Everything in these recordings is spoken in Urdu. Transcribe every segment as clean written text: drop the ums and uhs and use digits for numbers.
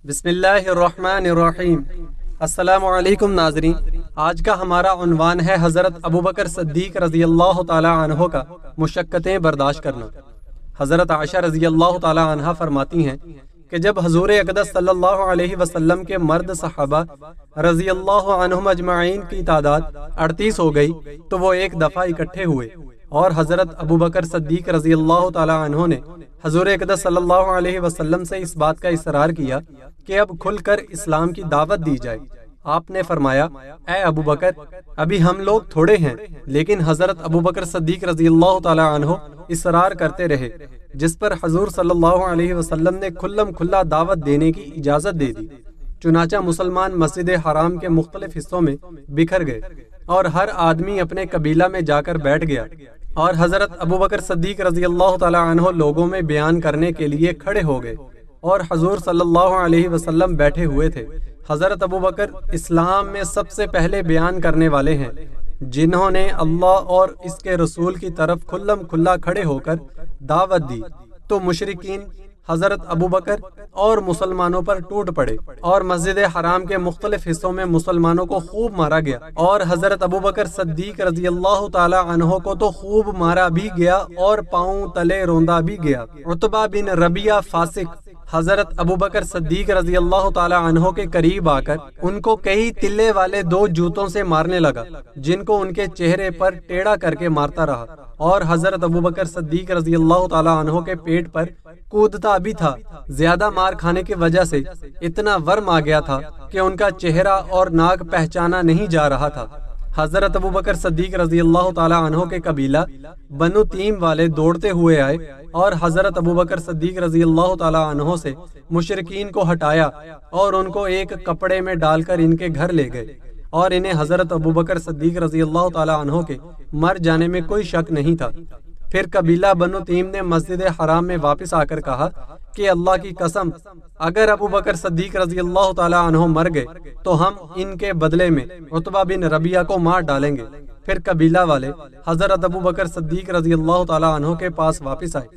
بسم اللہ الرحمن الرحیم۔ السلام علیکم ناظرین، آج کا ہمارا عنوان ہے حضرت ابوبکر صدیق رضی اللہ تعالی عنہ کا مشقتیں برداشت کرنا۔ حضرت عائشہ رضی اللہ تعالی عنہ فرماتی ہیں کہ جب حضور اقدس صلی اللہ علیہ وسلم کے مرد صحابہ رضی اللہ عنہم اجمعین کی تعداد 38 ہو گئی تو وہ ایک دفعہ اکٹھے ہوئے اور حضرت ابوبکر صدیق رضی اللہ تعالی عنہ نے حضور اقدس صلی اللہ علیہ وسلم سے اس بات کا اصرار کیا کہ اب کھل کر اسلام کی دعوت دی جائے۔ آپ نے فرمایا، اے ابوبکر، ابھی ہم لوگ تھوڑے ہیں، لیکن حضرت ابوبکر صدیق رضی اللہ تعالی عنہ اصرار کرتے رہے، جس پر حضور صلی اللہ علیہ وسلم نے کھلم کھلا دعوت دینے کی اجازت دے دی۔ چنانچہ مسلمان مسجد حرام کے مختلف حصوں میں بکھر گئے اور ہر آدمی اپنے قبیلہ میں جا کر بیٹھ گیا، اور حضرت ابوبکر صدیق رضی اللہ تعالی عنہ لوگوں میں بیان کرنے کے لیے کھڑے ہو گئے اور حضور صلی اللہ علیہ وسلم بیٹھے ہوئے تھے۔ حضرت ابوبکر اسلام میں سب سے پہلے بیان کرنے والے ہیں جنہوں نے اللہ اور اس کے رسول کی طرف کھلم کھلا کھڑے ہو کر دعوت دی، تو مشرکین حضرت ابوبکر اور مسلمانوں پر ٹوٹ پڑے اور مسجد حرام کے مختلف حصوں میں مسلمانوں کو خوب مارا گیا، اور حضرت ابوبکر صدیق رضی اللہ تعالی عنہ کو تو خوب مارا بھی گیا اور پاؤں تلے روندا بھی گیا۔ عتبہ بن ربیعہ فاسق حضرت ابوبکر صدیق رضی اللہ تعالی عنہ کے قریب آ کر ان کو کئی تلے والے 2 جوتوں سے مارنے لگا، جن کو ان کے چہرے پر ٹیڑھا کر کے مارتا رہا، اور حضرت ابوبکر صدیق رضی اللہ تعالی عنہ کے پیٹ پر کودتا بھی تھا۔ زیادہ مار کھانے کی وجہ سے اتنا ورم آ گیا تھا کہ ان کا چہرہ اور ناک پہچانا نہیں جا رہا تھا۔ حضرت ابوبکر صدیق رضی اللہ تعالی عنہ کے قبیلہ بنو تیم والے دوڑتے ہوئے آئے اور حضرت ابوبکر صدیق رضی اللہ تعالی عنہ سے مشرکین کو ہٹایا اور ان کو ایک کپڑے میں ڈال کر ان کے گھر لے گئے، اور انہیں حضرت ابوبکر صدیق رضی اللہ تعالی عنہ کے مر جانے میں کوئی شک نہیں تھا۔ پھر قبیلہ بنو تیم نے مسجد حرام میں واپس آ کر کہا کہ اللہ کی قسم، اگر ابوبکر صدیق رضی اللہ تعالی عنہ مر گئے تو ہم ان کے بدلے میں عتبہ بن ربیعہ کو مار ڈالیں گے۔ پھر قبیلہ والے حضرت ابوبکر صدیق رضی اللہ تعالی عنہ کے پاس واپس آئے۔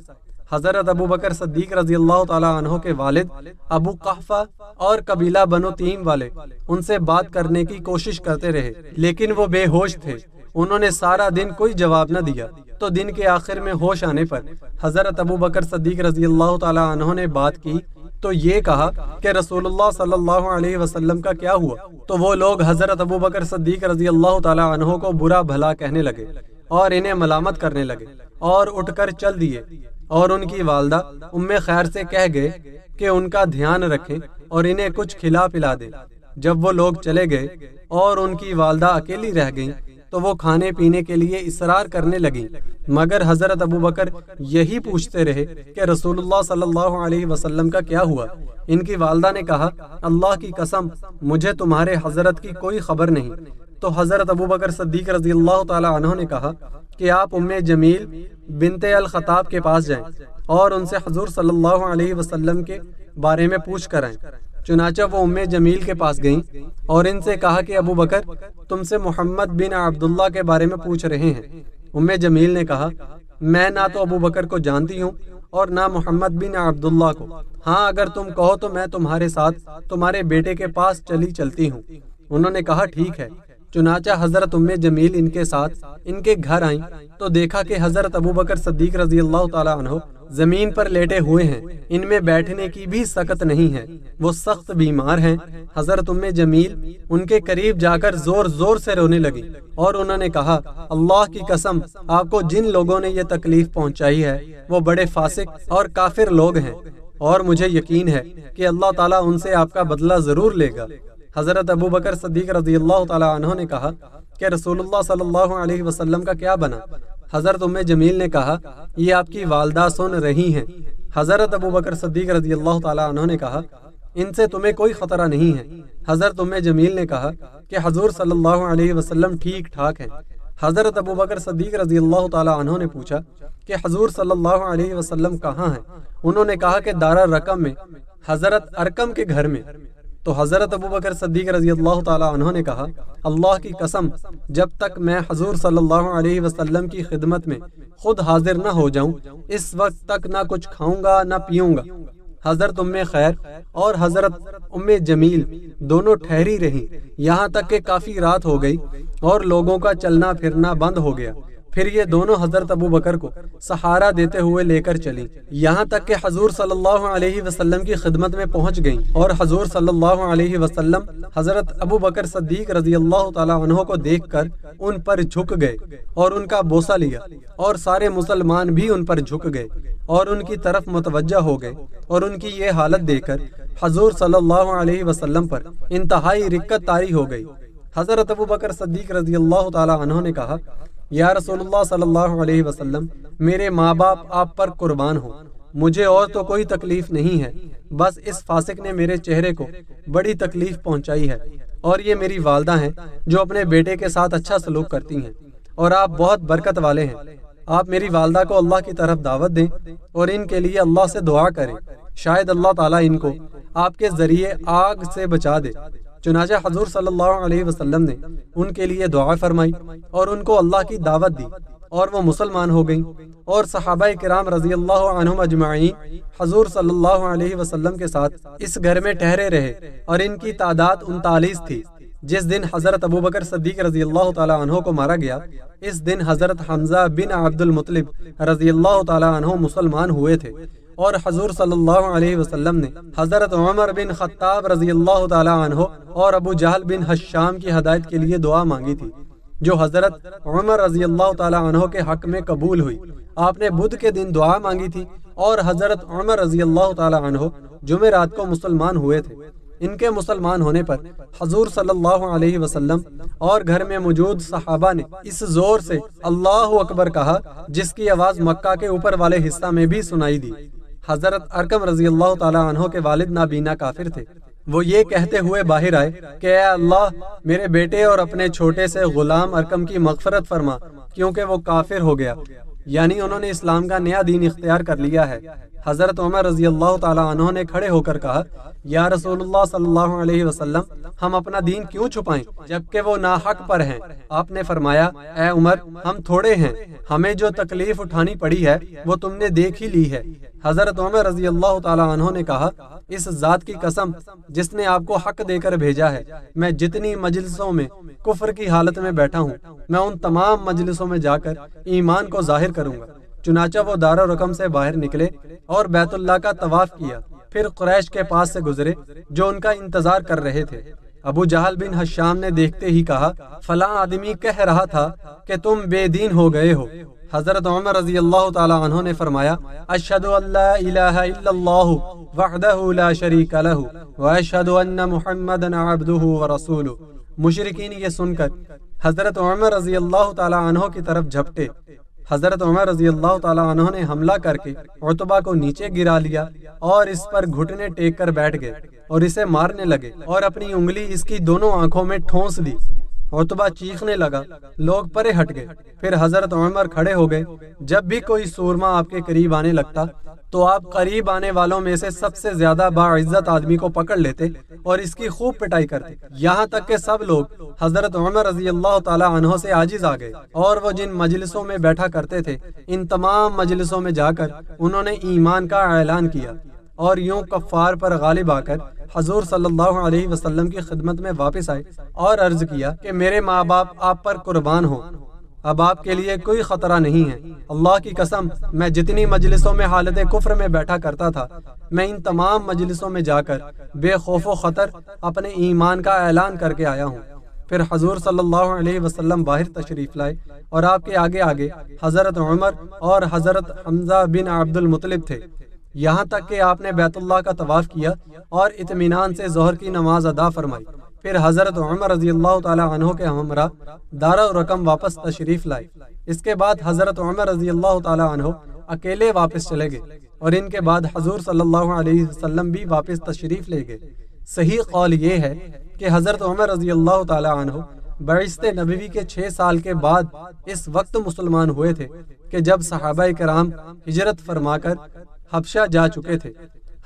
حضرت ابوبکر صدیق رضی اللہ تعالی عنہ کے والد ابو قحفہ اور قبیلہ بنو تیم والے ان سے بات کرنے کی کوشش کرتے رہے، لیکن وہ بے ہوش تھے۔ انہوں نے سارا دن کوئی جواب نہ دیا، تو دن کے آخر میں ہوش آنے پر حضرت ابوبکر صدیق رضی اللہ تعالی عنہ نے بات کی تو یہ کہا کہ رسول اللہ صلی اللہ علیہ وسلم کا کیا ہوا؟ تو وہ لوگ حضرت ابوبکر صدیق رضی اللہ تعالی عنہ کو برا بھلا کہنے لگے اور انہیں ملامت کرنے لگے اور اٹھ کر چل دیے، اور ان کی والدہ ام خیر سے کہہ گئے کہ ان کا دھیان رکھیں اور انہیں کچھ کھلا پلا دیں۔ جب وہ لوگ چلے گئے اور ان کی والدہ اکیلی رہ گئیں تو وہ کھانے پینے کے لیے اصرار کرنے لگیں، مگر حضرت ابوبکر یہی پوچھتے رہے کہ رسول اللہ صلی اللہ علیہ وسلم کا کیا ہوا؟ ان کی والدہ نے کہا، اللہ کی قسم، مجھے تمہارے حضرت کی کوئی خبر نہیں۔ تو حضرت ابوبکر صدیق رضی اللہ تعالی عنہ نے کہا کہ آپ ام جمیل بنت الخطاب کے پاس جائیں اور ان سے حضور صلی اللہ علیہ وسلم کے بارے میں پوچھ کر آئیں۔ چنانچہ وہ ام جمیل کے پاس گئیں اور ان سے کہا کہ ابوبکر تم سے محمد بن عبداللہ کے بارے میں پوچھ رہے ہیں۔ ام جمیل نے کہا، میں نہ تو ابوبکر کو جانتی ہوں اور نہ محمد بن عبداللہ کو، ہاں اگر تم کہو تو میں تمہارے ساتھ تمہارے بیٹے کے پاس چلتی ہوں۔ انہوں نے کہا، ٹھیک ہے۔ چنانچہ حضرت ام جمیل ان کے ساتھ ان کے گھر آئیں تو دیکھا کہ حضرت ابوبکر صدیق رضی اللہ تعالی عنہ زمین پر لیٹے ہوئے ہیں، ان میں بیٹھنے کی بھی سکت نہیں ہے، وہ سخت بیمار ہیں۔ حضرت ام جمیل ان کے قریب جا کر زور زور سے رونے لگی اور انہوں نے کہا، اللہ کی قسم، آپ کو جن لوگوں نے یہ تکلیف پہنچائی ہے وہ بڑے فاسق اور کافر لوگ ہیں، اور مجھے یقین ہے کہ اللہ تعالیٰ ان سے آپ کا بدلہ ضرور لے گا۔ حضرت ابوبکر صدیق رضی اللہ تعالی عنہ نے کہا کہ رسول اللہ صلی اللہ علیہ وسلم کا کیا بنا؟ حضرت ام جمیل نے کہا، یہ آپ کی والدہ سن رہی ہیں۔ حضرت ابوبکر صدیق رضی اللہ تعالی عنہ نے کہا، ان سے تمہیں کوئی خطرہ نہیں ہے۔ حضرت ام جمیل نے کہا کہ حضور صلی اللہ علیہ وسلم ٹھیک ٹھاک ہیں۔ حضرت ابوبکر صدیق رضی اللہ تعالی عنہ نے پوچھا کہ حضور صلی اللہ علیہ وسلم کہاں ہیں؟ انہوں نے کہا کہ دار الرقم میں، حضرت ارقم کے گھر میں۔ تو حضرت ابوبکر صدیق رضی اللہ تعالی عنہ نے کہا، اللہ کی قسم، جب تک میں حضور صلی اللہ علیہ وسلم کی خدمت میں خود حاضر نہ ہو جاؤں، اس وقت تک نہ کچھ کھاؤں گا نہ پیوں گا۔ حضرت ام خیر اور حضرت جمیل دونوں ٹھہری رہیں یہاں تک کہ کافی رات ہو گئی اور لوگوں کا چلنا پھرنا بند ہو گیا۔ پھر یہ دونوں حضرت ابو بکر کو سہارا دیتے ہوئے لے کر چلی، یہاں تک کہ حضور صلی اللہ علیہ وسلم کی خدمت میں پہنچ گئیں، اور حضور صلی اللہ علیہ وسلم حضرت ابو بکر صدیق رضی اللہ تعالی عنہ کو دیکھ کر ان پر جھک گئے اور ان کا بوسہ لیا، اور سارے مسلمان بھی ان پر جھک گئے اور ان کی طرف متوجہ ہو گئے، اور ان کی یہ حالت دیکھ کر حضور صلی اللہ علیہ وسلم پر انتہائی رقت طاری ہو گئی۔ حضرت ابو بکر صدیق رضی اللہ تعالی عنہ نے کہا، یا رسول اللہ صلی اللہ علیہ وسلم، میرے ماں باپ آپ پر قربان ہوں، مجھے اور تو کوئی تکلیف نہیں ہے، بس اس فاسق نے میرے چہرے کو بڑی تکلیف پہنچائی ہے، اور یہ میری والدہ ہیں جو اپنے بیٹے کے ساتھ اچھا سلوک کرتی ہیں، اور آپ بہت برکت والے ہیں۔ آپ میری والدہ کو اللہ کی طرف دعوت دیں اور ان کے لیے اللہ سے دعا کریں، شاید اللہ تعالیٰ ان کو آپ کے ذریعے آگ سے بچا دے۔ چنانچہ حضور صلی اللہ علیہ وسلم نے ان کے لیے دعا فرمائی اور ان کو اللہ کی دعوت دی، اور وہ مسلمان ہو گئیں، اور صحابہ کرام رضی اللہ عنہم اجمعین حضور صلی اللہ علیہ وسلم کے ساتھ اس گھر میں ٹھہرے رہے، اور ان کی تعداد 39 تھی۔ جس دن حضرت ابو بکر صدیق رضی اللہ تعالی عنہ کو مارا گیا، اس دن حضرت حمزہ بن عبد المطلب رضی اللہ تعالی عنہ مسلمان ہوئے تھے، اور حضور صلی اللہ علیہ وسلم نے حضرت عمر بن خطاب رضی اللہ تعالی عنہ اور ابو جہل بن حشام کی ہدایت کے لیے دعا مانگی تھی، جو حضرت عمر رضی اللہ تعالی عنہ کے حق میں قبول ہوئی۔ آپ نے بدھ کے دن دعا مانگی تھی، اور حضرت عمر رضی اللہ تعالی عنہ جمعرات کو مسلمان ہوئے تھے۔ ان کے مسلمان ہونے پر حضور صلی اللہ علیہ وسلم اور گھر میں موجود صحابہ نے اس زور سے اللہ اکبر کہا جس کی آواز مکہ کے اوپر والے حصہ میں بھی سنائی دی۔ حضرت ارقم رضی اللہ تعالی عنہ کے والد نابینا کافر تھے۔ وہ یہ کہتے ہوئے باہر آئے کہ اے اللہ، میرے بیٹے اور اپنے چھوٹے سے غلام ارقم کی مغفرت فرما، کیونکہ وہ کافر ہو گیا، یعنی انہوں نے اسلام کا نیا دین اختیار کر لیا ہے۔ حضرت عمر رضی اللہ تعالی عنہ نے کھڑے ہو کر کہا، یا رسول اللہ صلی اللہ علیہ وسلم، ہم اپنا دین کیوں چھپائیں جبکہ وہ ناحق پر ہیں؟ آپ نے فرمایا، اے عمر، ہم تھوڑے ہیں، ہمیں جو تکلیف اٹھانی پڑی ہے وہ تم نے دیکھ ہی لی ہے۔ حضرت عمر رضی اللہ تعالی عنہ نے کہا، اس ذات کی قسم جس نے آپ کو حق دے کر بھیجا ہے، میں جتنی مجلسوں میں کفر کی حالت میں بیٹھا ہوں، میں ان تمام مجلسوں میں جا کر ایمان کو ظاہر کروں گا۔ چنانچہ وہ دارالرقم سے باہر نکلے اور بیت اللہ کا طواف کیا، پھر قریش کے پاس سے گزرے جو ان کا انتظار کر رہے تھے۔ ابو جہل بن حشام نے دیکھتے ہی کہا، فلاں آدمی کہہ رہا تھا کہ تم بے دین ہو گئے ہو۔ حضرت عمر رضی اللہ تعالی عنہ نے فرمایا، اشہد ان لا الہ الا اللہ وحدہ لا شریک لہ واشہد ان محمدا عبدہ ورسولہ۔ مشرکین یہ سن کر حضرت عمر رضی اللہ تعالی عنہ کی طرف جھپٹے۔ حضرت عمر رضی اللہ تعالی عنہ نے حملہ کر کے عتبہ کو نیچے گرا لیا اور اس پر گھٹنے ٹیک کر بیٹھ گئے اور اسے مارنے لگے اور اپنی انگلی اس کی دونوں آنکھوں میں ٹھونس دی۔ عتبہ چیخنے لگا، لوگ پرے ہٹ گئے۔ پھر حضرت عمر کھڑے ہو گئے۔ جب بھی کوئی سورما آپ کے قریب آنے لگتا تو آپ قریب آنے والوں میں سے سب سے زیادہ باعزت آدمی کو پکڑ لیتے اور اس کی خوب پٹائی کرتے، یہاں تک کہ سب لوگ حضرت عمر رضی اللہ تعالی عنہ سے عاجز آ گئے، اور وہ جن مجلسوں میں بیٹھا کرتے تھے ان تمام مجلسوں میں جا کر انہوں نے ایمان کا اعلان کیا، اور یوں کفار پر غالب آ کر حضور صلی اللہ علیہ وسلم کی خدمت میں واپس آئے اور عرض کیا کہ میرے ماں باپ آپ پر قربان ہوں، اب آپ کے لیے کوئی خطرہ نہیں ہے۔ اللہ کی قسم، میں جتنی مجلسوں میں حالت کفر میں بیٹھا کرتا تھا، میں ان تمام مجلسوں میں جا کر بے خوف و خطر اپنے ایمان کا اعلان کر کے آیا ہوں۔ پھر حضور صلی اللہ علیہ وسلم باہر تشریف لائے اور آپ کے آگے آگے حضرت عمر اور حضرت حمزہ بن عبد المطلب تھے، یہاں تک کہ آپ نے بیت اللہ کا طواف کیا اور اطمینان سے ظہر کی نماز ادا فرمائی۔ پھر حضرت عمر رضی اللہ تعالی عنہ کے ہمراہ دارالرقم واپس تشریف لائے۔ اس کے بعد حضرت عمر رضی اللہ تعالی عنہ اکیلے واپس چلے گئے، اور ان کے بعد حضور صلی اللہ علیہ وسلم بھی واپس تشریف لے گئے۔ صحیح قول یہ ہے کہ حضرت عمر رضی اللہ تعالی عنہ بعثت نبوی کے 6 سال کے بعد اس وقت مسلمان ہوئے تھے کہ جب صحابہ کرام ہجرت فرما کر حبشہ جا چکے تھے۔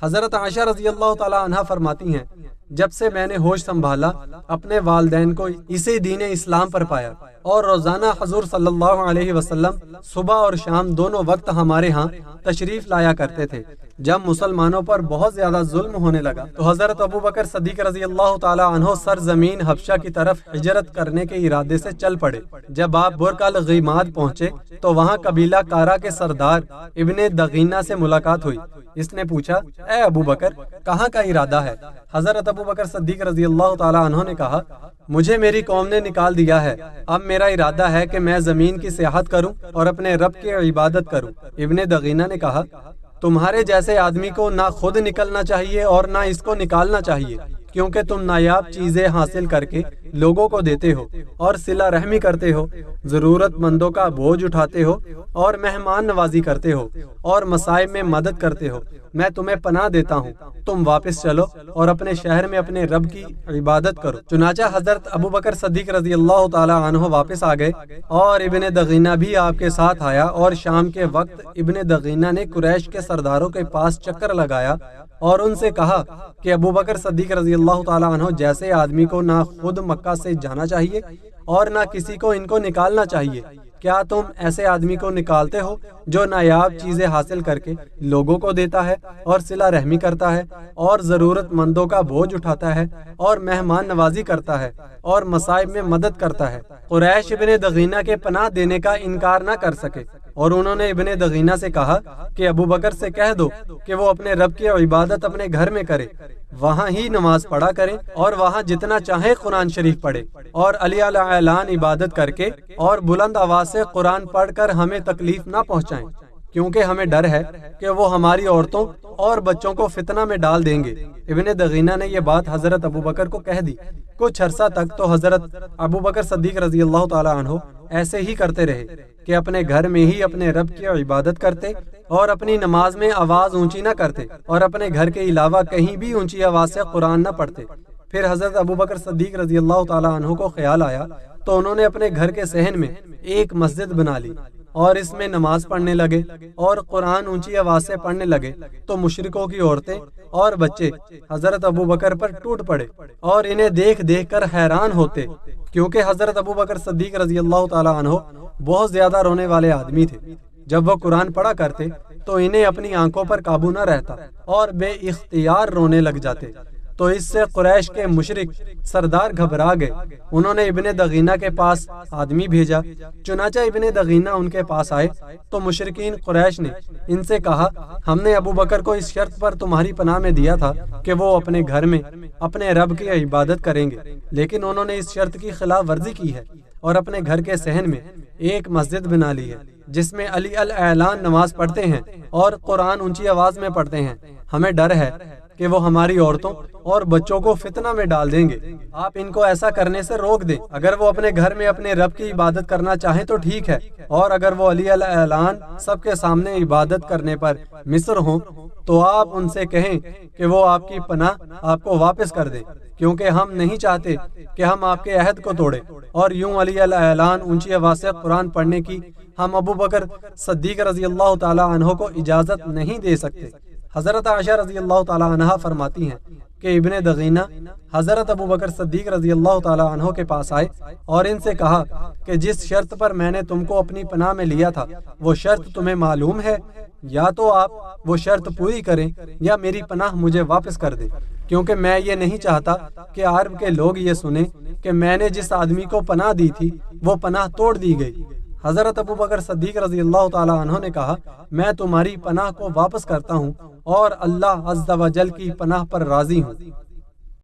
حضرت عائشہ رضی اللہ تعالی عنہا فرماتی ہیں، جب سے میں نے ہوش سنبھالا اپنے والدین کو اسی دین اسلام پر پایا، اور روزانہ حضور صلی اللہ علیہ وسلم صبح اور شام دونوں وقت ہمارے ہاں تشریف لایا کرتے تھے، جب مسلمانوں پر بہت زیادہ ظلم ہونے لگا تو حضرت ابو بکر صدیق رضی اللہ تعالی عنہ سرزمین حبشہ کی طرف ہجرت کرنے کے ارادے سے چل پڑے۔ جب آپ برق الغیماد پہنچے تو وہاں قبیلہ کارا کے سردار ابن دغینہ سے ملاقات ہوئی۔ اس نے پوچھا، اے ابو بکر، کہاں کا ارادہ ہے؟ حضرت ابو بکر صدیق رضی اللہ تعالی عنہ نے کہا، مجھے میری قوم نے نکال دیا ہے، اب میرا ارادہ ہے کہ میں زمین کی سیاحت کروں اور اپنے رب کی عبادت کروں۔ ابن دغینہ نے کہا، تمہارے جیسے آدمی کو نہ خود نکلنا چاہیے اور نہ اس کو نکالنا چاہیے، کیونکہ تم نایاب چیزیں حاصل کر کے لوگوں کو دیتے ہو اور صلہ رحمی کرتے ہو، ضرورت مندوں کا بوجھ اٹھاتے ہو اور مہمان نوازی کرتے ہو اور مصائب میں مدد کرتے ہو۔ میں تمہیں پناہ دیتا ہوں، تم واپس چلو اور اپنے شہر میں اپنے رب کی عبادت کرو۔ چنانچہ حضرت ابو بکر صدیق رضی اللہ تعالی عنہ واپس آ گئے اور ابن دغینہ بھی آپ کے ساتھ آیا، اور شام کے وقت ابن دغینہ نے قریش کے سرداروں کے پاس چکر لگایا اور ان سے کہا کہ ابو بکر صدیق رضی اللہ تعالی عنہ جیسے آدمی کو نہ خود مکہ سے جانا چاہیے اور نہ کسی کو ان کو نکالنا چاہیے۔ کیا تم ایسے آدمی کو نکالتے ہو جو نایاب چیزیں حاصل کر کے لوگوں کو دیتا ہے اور صلہ رحمی کرتا ہے اور ضرورت مندوں کا بوجھ اٹھاتا ہے اور مہمان نوازی کرتا ہے اور مصائب میں مدد کرتا ہے؟ قریش ابن دغینہ کے پناہ دینے کا انکار نہ کر سکے، اور انہوں نے ابن دغینہ سے کہا کہ ابو بکر سے کہہ دو کہ وہ اپنے رب کی عبادت اپنے گھر میں کرے، وہاں ہی نماز پڑھا کرے اور وہاں جتنا چاہے قرآن شریف پڑھے، اور علی اعلان عبادت کر کے اور بلند آواز سے قرآن پڑھ کر ہمیں تکلیف نہ پہنچائیں، کیونکہ ہمیں ڈر ہے کہ وہ ہماری عورتوں اور بچوں کو فتنہ میں ڈال دیں گے۔ ابن دغینہ نے یہ بات حضرت ابو بکر کو کہہ دی۔ کچھ عرصہ تک تو حضرت ابو بکر صدیق رضی اللہ تعالی عنہ ایسے ہی کرتے رہے کہ اپنے گھر میں ہی اپنے رب کی عبادت کرتے اور اپنی نماز میں آواز اونچی نہ کرتے اور اپنے گھر کے علاوہ کہیں بھی اونچی آواز سے قرآن نہ پڑھتے۔ پھر حضرت ابو بکر صدیق رضی اللہ تعالی عنہ کو خیال آیا تو انہوں نے اپنے گھر کے صحن میں ایک مسجد بنا لی اور اس میں نماز پڑھنے لگے اور قرآن اونچی آواز سے پڑھنے لگے، تو مشرکوں کی عورتیں اور بچے حضرت ابو بکر پر ٹوٹ پڑے اور انہیں دیکھ دیکھ کر حیران ہوتے، کیونکہ حضرت ابو بکر صدیق رضی اللہ تعالی عنہ بہت زیادہ رونے والے آدمی تھے۔ جب وہ قرآن پڑھا کرتے تو انہیں اپنی آنکھوں پر قابو نہ رہتا اور بے اختیار رونے لگ جاتے، تو اس سے قریش کے مشرک سردار گھبرا گئے۔ انہوں نے ابن دغینہ کے پاس آدمی بھیجا، چنانچہ ابن دغینہ ان کے پاس آئے تو مشرکین قریش نے ان سے کہا، ہم نے ابو بکر کو اس شرط پر تمہاری پناہ میں دیا تھا کہ وہ اپنے گھر میں اپنے رب کی عبادت کریں گے، لیکن انہوں نے اس شرط کی خلاف ورزی کی ہے اور اپنے گھر کے صحن میں ایک مسجد بنا لی ہے جس میں علی اعلان نماز پڑھتے ہیں اور قرآن اونچی آواز میں پڑھتے ہیں۔ ہمیں ڈر ہے کہ وہ ہماری عورتوں اور بچوں کو فتنہ میں ڈال دیں گے، آپ ان کو ایسا کرنے سے روک دیں۔ اگر وہ اپنے گھر میں اپنے رب کی عبادت کرنا چاہیں تو ٹھیک ہے، اور اگر وہ علی اعلان سب کے سامنے عبادت کرنے پر مصر ہوں تو آپ ان سے کہیں کہ وہ آپ کی پناہ آپ کو واپس کر دیں، کیونکہ ہم نہیں چاہتے کہ ہم آپ کے عہد کو توڑیں، اور یوں علی اعلان اونچی آواز سے قرآن پڑھنے کی ہم ابو بکر صدیق رضی اللہ تعالی عنہ کو اجازت نہیں دے سکتے۔ حضرت عائشہ رضی اللہ تعالی عنہا فرماتی ہیں کہ ابن دغینہ حضرت ابو بکر صدیق رضی اللہ تعالی عنہ کے پاس آئے اور ان سے کہا کہ جس شرط پر میں نے تم کو اپنی پناہ میں لیا تھا وہ شرط تمہیں معلوم ہے؟ یا تو آپ وہ شرط پوری کریں یا میری پناہ مجھے واپس کر دیں، کیونکہ میں یہ نہیں چاہتا کہ عرب کے لوگ یہ سنیں کہ میں نے جس آدمی کو پناہ دی تھی وہ پناہ توڑ دی گئی۔ حضرت ابو بکر صدیق رضی اللہ تعالی عنہ نے کہا، میں تمہاری پناہ کو واپس کرتا ہوں اور اللہ عز و جل کی پناہ پر راضی ہوں۔